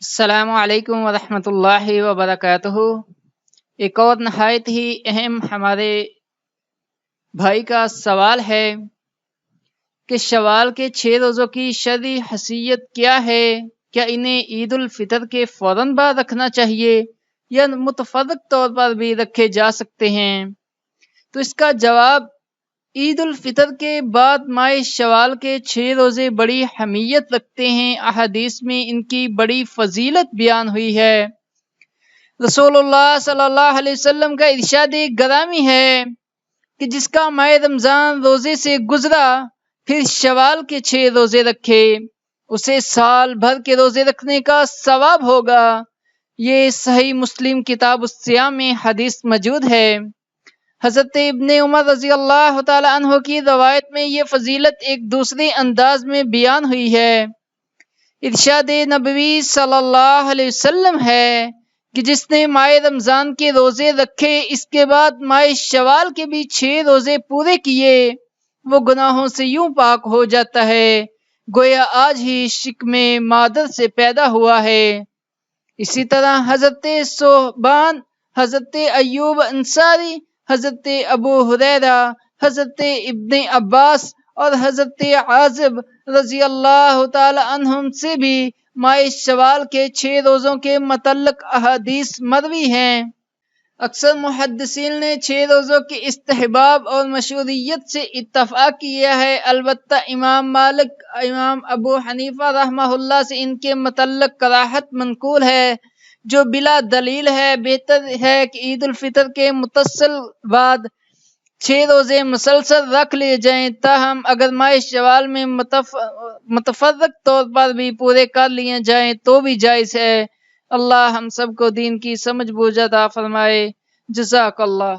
السلام علیکم ورحمۃ اللہ وبرکاتہ۔ ایک اور نہایت ہی اہم ہمارے بھائی کا سوال ہے کہ شوال کے 6 روزوں کی شرعی حیثیت کیا ہے؟ کیا انہیں عید الفطر کے فوراً بعد رکھنا چاہیے یا متفرق طور پر بھی رکھے جا سکتے ہیں؟ تو اس کا جواب، عید الفطر کے بعد ماہ شوال کے 6 روزے بڑی اہمیت رکھتے ہیں۔ احادیث میں ان کی بڑی فضیلت بیان ہوئی ہے۔ رسول اللہ صلی اللہ علیہ وسلم کا ارشاد گرامی ہے کہ جس کا ماہ رمضان روزے سے گزرا پھر شوال کے 6 روزے رکھے، اسے سال بھر کے روزے رکھنے کا ثواب ہوگا۔ یہ صحیح مسلم کتاب الصیام میں حدیث موجود ہے۔ حضرت ابن عمر رضی اللہ تعالی عنہ کی روایت میں یہ فضیلت ایک دوسرے انداز میں بیان ہوئی ہے۔ ارشاد نبوی صلی اللہ علیہ وسلم ہے کہ جس نے ماہ رمضان کے روزے رکھے، اس کے بعد ماہ شوال کے بھی 6 روزے پورے کیے، وہ گناہوں سے یوں پاک ہو جاتا ہے گویا آج ہی شکم مادر سے پیدا ہوا ہے۔ اسی طرح حضرت صوبان، حضرت ایوب انصاری، حضرت ابو ہریرہ، حضرت ابن عباس اور حضرت عازب رضی اللہ تعالی عنہم سے بھی ماہ شوال کے 6 روزوں کے متعلق احادیث مروی ہیں۔ اکثر محدثین نے 6 روزوں کے استحباب اور مشروعیت سے اتفاق کیا ہے، البتہ امام مالک، امام ابو حنیفہ رحمہ اللہ سے ان کے متعلق کراہت منقول ہے، جو بلا دلیل ہے۔ بہتر ہے کہ عید الفطر کے متصل بعد 6 روزے مسلسل رکھ لیے جائیں، تاہم اگر ماہ شوال میں متفرق طور پر بھی پورے کر لیے جائیں تو بھی جائز ہے۔ اللہ ہم سب کو دین کی سمجھ بوجھ عطا فرمائے۔ جزاک اللہ۔